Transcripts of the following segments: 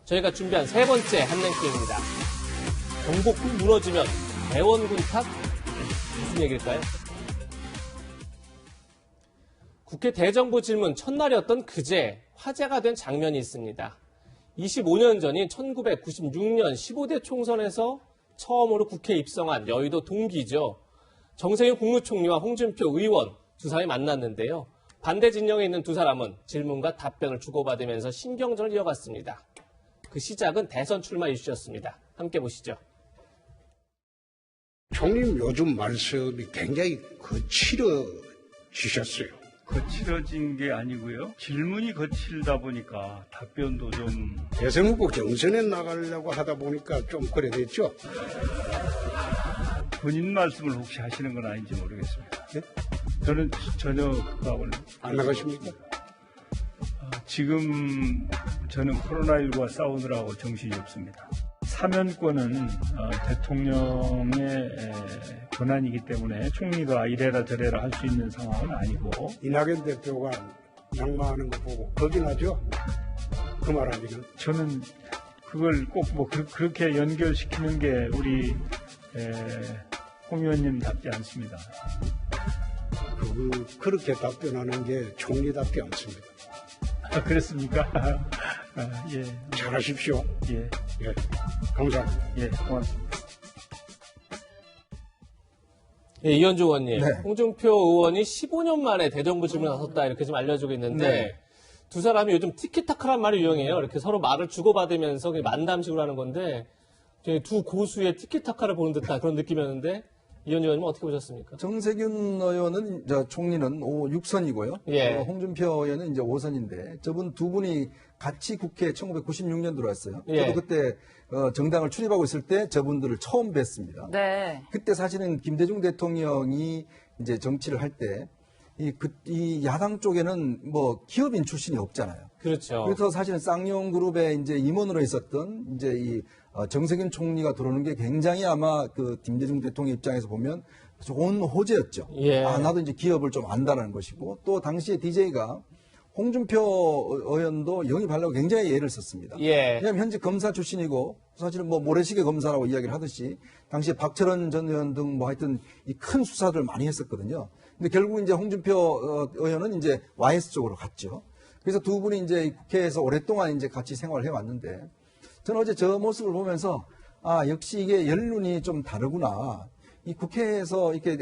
저희가 준비한 세 번째 한랭킹입니다. 경복궁 무너지면 대원군 탓? 무슨 얘기일까요? 국회 대정부 질문 첫날이었던 그제 화제가 된 장면이 있습니다. 25년 전인 1996년 15대 총선에서 처음으로 국회에 입성한 여의도 동기죠. 정세균 국무총리와 홍준표 의원 두 사람이 만났는데요. 반대 진영에 있는 두 사람은 질문과 답변을 주고받으면서 신경전을 이어갔습니다. 그 시작은 대선 출마 이슈였습니다. 함께 보시죠. 총리님 요즘 말씀이 굉장히 거칠어지셨어요. 거칠어진 게 아니고요. 질문이 거칠다 보니까 답변도 좀. 대선 후보 경선에 나가려고 하다 보니까 좀 그래 됐죠. 본인 말씀을 혹시 하시는 건 아닌지 모르겠습니다. 네? 저는 전혀 그거하고는 안 나가십니까? 지금 저는 코로나19와 싸우느라고 정신이 없습니다. 사면권은 대통령의 권한이기 때문에 총리가 이래라 저래라 할 수 있는 상황은 아니고. 이낙연 대표가 낙마하는 거 보고 겁이 나죠? 그 말 아니면? 저는 그걸 꼭 뭐 그렇게 연결시키는 게 우리 홍 의원님답지 않습니다. 그렇게 답변하는 게 총리답지 않습니다. 그렇습니까? 예. 잘하십시오. 예. 예. 감사합니다. 예. 고맙습니다. 예, 이현주 의원님, 네. 홍준표 의원이 15년 만에 대정부 질문에 나섰다 이렇게 지금 알려지고 있는데 네. 두 사람이 요즘 티키타카란 말이 유행해요. 이렇게 서로 말을 주고받으면서 만담식으로 하는 건데 두 고수의 티키타카를 보는 듯한 그런 느낌이었는데 이현주 의원님 어떻게 보셨습니까? 정세균 의원은 총리는 6선이고요. 예. 홍준표 의원은 이제 5선인데 저분 두 분이 같이 국회에 1996년 들어왔어요. 예. 저도 그때 정당을 출입하고 있을 때 저분들을 처음 뵀습니다. 네. 그때 사실은 김대중 대통령이 이제 정치를 할 때 이 야당 쪽에는 뭐 기업인 출신이 없잖아요. 그렇죠. 그래서 사실은 쌍용 그룹의 이제 임원으로 있었던 이제 이 정세균 총리가 들어오는 게 굉장히 아마 그 김대중 대통령 입장에서 보면 좋은 호재였죠. 예. 나도 이제 기업을 좀 안다라는 것이고 또 당시에 DJ가 홍준표 의원도 영입하려고 굉장히 애를 썼습니다. 예. 왜냐하면 현재 검사 출신이고 사실은 뭐 모래시계 검사라고 이야기를 하듯이 당시에 박철원 전 의원 등 뭐 하여튼 이 큰 수사들을 많이 했었거든요. 근데 결국 이제 홍준표 의원은 이제 YS 쪽으로 갔죠. 그래서 두 분이 이제 국회에서 오랫동안 이제 같이 생활을 해왔는데 저는 어제 저 모습을 보면서 역시 이게 연륜이 좀 다르구나. 이 국회에서 이렇게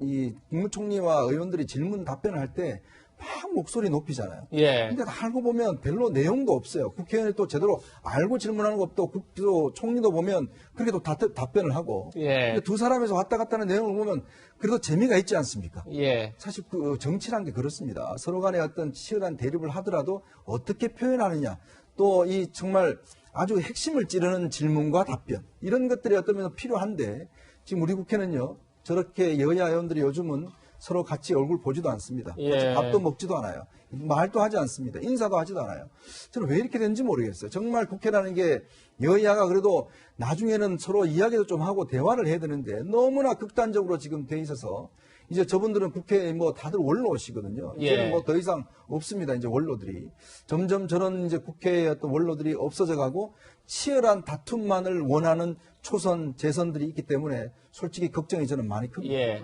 이 국무총리와 의원들이 질문 답변을 할 때 막 목소리 높이잖아요. 예. 근데 알고 보면 별로 내용도 없어요. 국회의원이 또 제대로 알고 질문하는 것도 또 총리도 보면 그렇게 또 답변을 하고. 예. 근데 두 사람에서 왔다 갔다 하는 내용을 보면 그래도 재미가 있지 않습니까? 예. 사실 그 정치란 게 그렇습니다. 서로 간에 어떤 치열한 대립을 하더라도 어떻게 표현하느냐. 또 이 정말 아주 핵심을 찌르는 질문과 답변. 이런 것들이 어떤 면에서 필요한데 지금 우리 국회는요. 저렇게 여야 의원들이 요즘은 서로 같이 얼굴 보지도 않습니다. 예. 밥도 먹지도 않아요. 말도 하지 않습니다. 인사도 하지도 않아요. 저는 왜 이렇게 되는지 모르겠어요. 정말 국회라는 게 여야가 그래도 나중에는 서로 이야기도 좀 하고 대화를 해야 되는데 너무나 극단적으로 지금 돼 있어서 이제 저분들은 국회에 뭐 다들 원로시거든요. 이제는 예. 뭐 더 이상 없습니다. 이제 원로들이. 점점 저런 이제 국회의 어떤 원로들이 없어져 가고 치열한 다툼만을 원하는 초선, 재선들이 있기 때문에 솔직히 걱정이 저는 많이 큽니다. 예.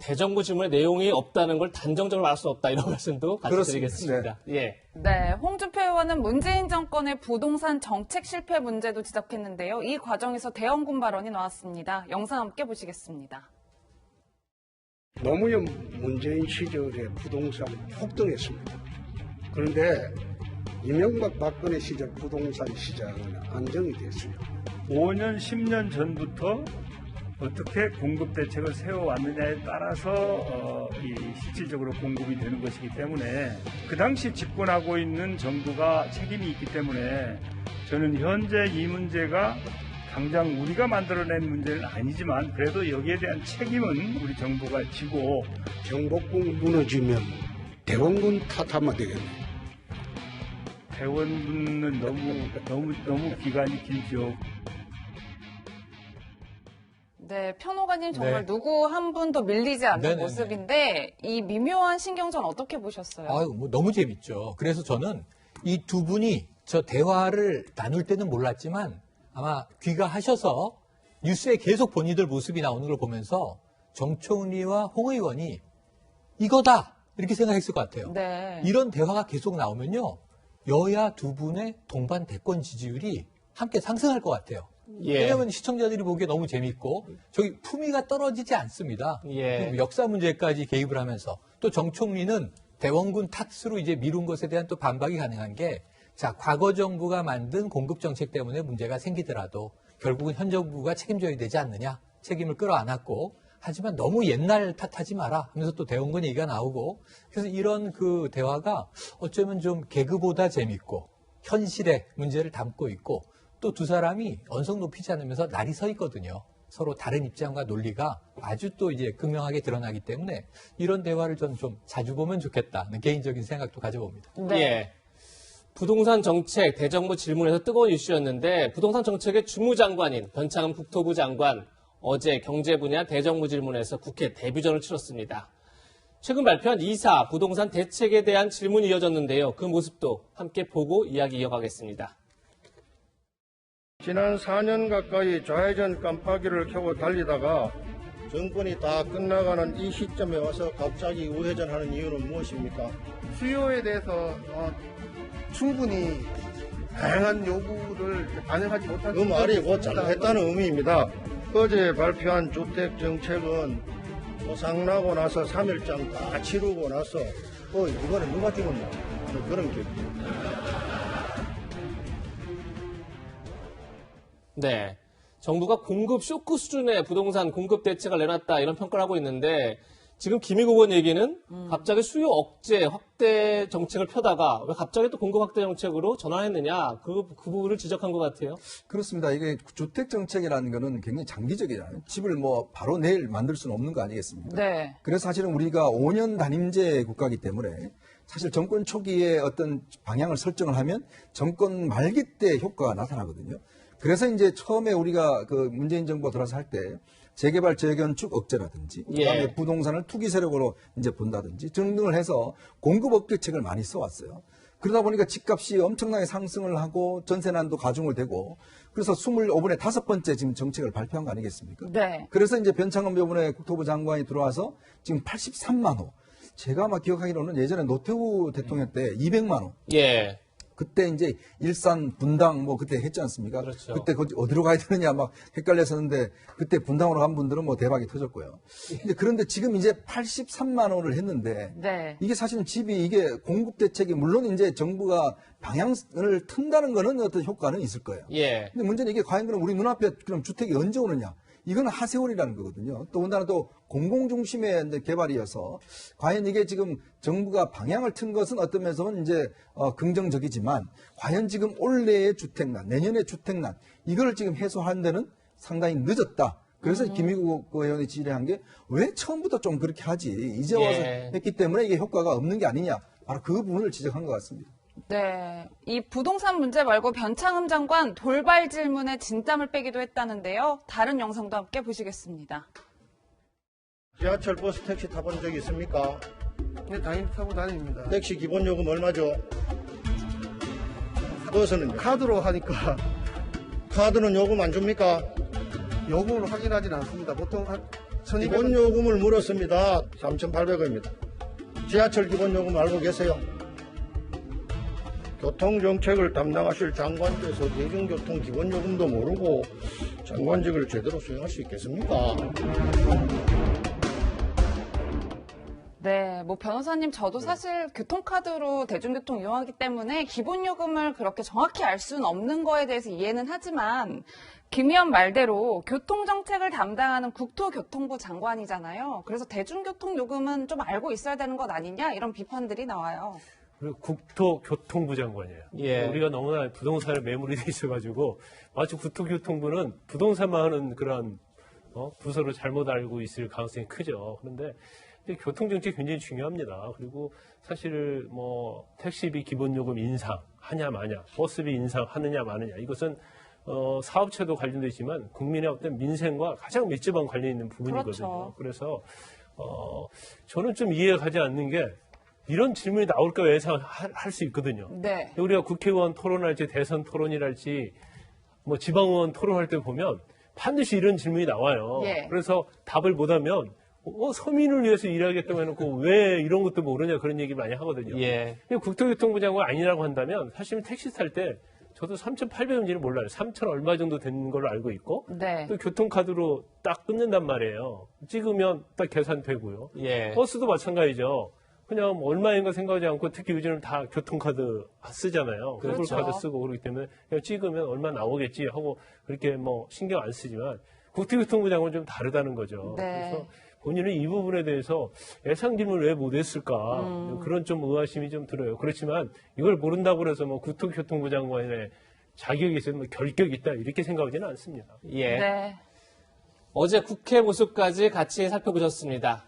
대정부 질문에 내용이 없다는 걸 단정적으로 말할 수 없다 이런 말씀도 같이 그렇습니다. 드리겠습니다. 예. 네, 홍준표 의원은 문재인 정권의 부동산 정책 실패 문제도 지적했는데요. 이 과정에서 대형군 발언이 나왔습니다. 영상 함께 보시겠습니다. 노무현 문재인 시절에 부동산이 폭등했습니다. 그런데 이명박 박근혜 시절 부동산 시장은 안정이 됐어요. 5년, 10년 전부터 어떻게 공급 대책을 세워왔느냐에 따라서 이 실질적으로 공급이 되는 것이기 때문에 그 당시 집권하고 있는 정부가 책임이 있기 때문에 저는 현재 이 문제가 당장 우리가 만들어낸 문제는 아니지만 그래도 여기에 대한 책임은 우리 정부가 지고. 경복궁 무너지면 대원군 탓하면 되겠네. 대원군은 너무 기간이 길죠. 네, 평호가님 정말 네. 누구 한 분도 밀리지 않는 네네네. 모습인데 이 미묘한 신경전 어떻게 보셨어요? 아유, 뭐 너무 재밌죠. 그래서 저는 이 두 분이 저 대화를 나눌 때는 몰랐지만 아마 귀가하셔서 뉴스에 계속 본인들 모습이 나오는 걸 보면서 정청리와 홍 의원이 이거다 이렇게 생각했을 것 같아요. 네. 이런 대화가 계속 나오면요. 여야 두 분의 동반 대권 지지율이 함께 상승할 것 같아요. 예. 왜냐하면 시청자들이 보기에 너무 재밌고 저기 품위가 떨어지지 않습니다. 예. 역사 문제까지 개입을 하면서 또 정총리는 대원군 탓으로 이제 미룬 것에 대한 또 반박이 가능한 게 자, 과거 정부가 만든 공급 정책 때문에 문제가 생기더라도 결국은 현 정부가 책임져야 되지 않느냐 책임을 끌어안았고 하지만 너무 옛날 탓하지 마라 하면서 또 대원군 얘기가 나오고 그래서 이런 그 대화가 어쩌면 좀 개그보다 재밌고 현실의 문제를 담고 있고 또 두 사람이 언성 높이지 않으면서 날이 서 있거든요. 서로 다른 입장과 논리가 아주 또 이제 극명하게 드러나기 때문에 이런 대화를 전 좀 자주 보면 좋겠다는 개인적인 생각도 가져봅니다. 네. 예. 부동산 정책 대정부 질문에서 뜨거운 이슈였는데 부동산 정책의 주무장관인 변창흠 국토부 장관 어제 경제 분야 대정부 질문에서 국회 데뷔전을 치렀습니다. 최근 발표한 2사 부동산 대책에 대한 질문이 이어졌는데요. 그 모습도 함께 보고 이야기 이어가겠습니다. 지난 4년 가까이 좌회전 깜빡이를 켜고 달리다가 정권이 다 끝나가는 이 시점에 와서 갑자기 우회전하는 이유는 무엇입니까? 수요에 대해서 충분히 다양한 요구를 반영하지 못한 그 말이 곧 잘못했다는 의미입니다. 어제 발표한 주택정책은 보상나고 나서 3일장 다 치르고 나서 이거는 누가 찍었나 그런 기분입니다. 네. 정부가 공급 쇼크 수준의 부동산 공급 대책을 내놨다 이런 평가를 하고 있는데 지금 김희국 의원 얘기는 갑자기 수요 억제 확대 정책을 펴다가 왜 갑자기 또 공급 확대 정책으로 전환했느냐 그 부분을 지적한 것 같아요. 그렇습니다. 이게 주택 정책이라는 거는 굉장히 장기적이잖아요. 집을 뭐 바로 내일 만들 수는 없는 거 아니겠습니까? 네. 그래서 사실은 우리가 5년 단임제 국가이기 때문에 사실 정권 초기에 어떤 방향을 설정을 하면 정권 말기 때 효과가 나타나거든요. 그래서 이제 처음에 우리가 그 문재인 정부가 들어서 할 때 재개발 재건축 억제라든지 그다음에 예. 부동산을 투기 세력으로 이제 본다든지 등등을 해서 공급 억제책을 많이 써왔어요. 그러다 보니까 집값이 엄청나게 상승을 하고 전세난도 가중을 되고 그래서 25분에 5번째 지금 정책을 발표한 거 아니겠습니까? 네. 그래서 이제 변창흠 이번에 국토부 장관이 들어와서 지금 83만 호. 제가 아마 기억하기로는 예전에 노태우 대통령 때 200만 호. 예. 그때 이제 일산 분당 뭐 그때 했지 않습니까? 그렇죠. 그때 어디로 가야 되느냐 막 헷갈렸었는데 그때 분당으로 간 분들은 뭐 대박이 터졌고요. 그런데 지금 이제 83만 호를 했는데 네. 이게 사실은 집이 이게 공급 대책이 물론 이제 정부가 방향을 튼다는 거는 어떤 효과는 있을 거예요. 예. 근데 문제는 이게 과연 그럼 우리 눈앞에 그럼 주택이 언제 오느냐? 이건 하세월이라는 거거든요. 더군다나 또 공공중심의 이제 개발이어서 과연 이게 지금 정부가 방향을 튼 것은 어떤 면에서는 이제 긍정적이지만 과연 지금 올해의 주택난, 내년의 주택난 이걸 지금 해소하는 데는 상당히 늦었다. 그래서 김희국 의원이 질의한 게 왜 처음부터 좀 그렇게 하지? 이제 와서 예. 했기 때문에 이게 효과가 없는 게 아니냐. 바로 그 부분을 지적한 것 같습니다. 네. 이 부동산 문제 말고 변창흠 장관 돌발 질문에 진땀을 빼기도 했다는데요. 다른 영상도 함께 보시겠습니다. 지하철 버스 택시 타본 적 있습니까? 네, 당연히 타고 다닙니다. 택시 기본 요금 얼마죠? 버스는요? 카드로 하니까 카드는 요금 안 줍니까? 요금을 확인하진 않습니다. 보통 한 1200원. 기본 요금을 물었습니다. 3,800원입니다. 지하철 기본 요금 알고 계세요? 교통정책을 담당하실 장관께서 대중교통 기본 요금도 모르고 장관직을 제대로 수행할 수 있겠습니까? 네, 뭐 변호사님 저도 사실 교통카드로 대중교통 이용하기 때문에 기본 요금을 그렇게 정확히 알 수는 없는 거에 대해서 이해는 하지만 김 의원 말대로 교통정책을 담당하는 국토교통부 장관이잖아요. 그래서 대중교통 요금은 좀 알고 있어야 되는 것 아니냐 이런 비판들이 나와요. 그리고 국토교통부 장관이에요. 예. 우리가 너무나 부동산에 매몰이 돼 있어가지고 마치 국토교통부는 부동산만 하는 그런 부서로 잘못 알고 있을 가능성이 크죠. 그런데 교통정책이 굉장히 중요합니다. 그리고 사실 뭐 택시비 기본요금 인상하냐 마냐, 버스비 인상하느냐 마느냐 이것은 사업체도 관련돼 있지만 국민의 어떤 민생과 가장 밀접한 관련이 있는 부분이거든요. 그렇죠. 그래서 저는 좀 이해가 가지 않는 게 이런 질문이 나올까 예상할 수 있거든요. 네. 우리가 국회의원 토론할지 대선 토론이랄지 뭐 지방의원 토론할 때 보면 반드시 이런 질문이 나와요. 예. 그래서 답을 못하면 서민을 위해서 일하겠다고 해놓고 왜 이런 것도 모르냐 그런 얘기 많이 하거든요. 예. 근데 국토교통부 장관 아니라고 한다면 사실은 택시 탈 때 저도 3,800원인지는 몰라요. 3,000 얼마 정도 되는 걸로 알고 있고 네. 또 교통카드로 딱 끊는단 말이에요. 찍으면 딱 계산되고요. 예. 버스도 마찬가지죠. 그냥 뭐 얼마인가 생각하지 않고 특히 요즘은 다 교통카드 쓰잖아요. 그렇죠. 애플카드 쓰고 그렇기 때문에 그냥 찍으면 얼마 나오겠지 하고 그렇게 뭐 신경 안 쓰지만 국토교통부 장관은 좀 다르다는 거죠. 네. 그래서 본인은 이 부분에 대해서 예상 질문을 왜 못했을까 그런 좀 의아심이 좀 들어요. 그렇지만 이걸 모른다고 해서 뭐 국토교통부 장관의 자격이 있어서 뭐 결격이 있다 이렇게 생각하지는 않습니다. 예. 네. 어제 국회 모습까지 같이 살펴보셨습니다.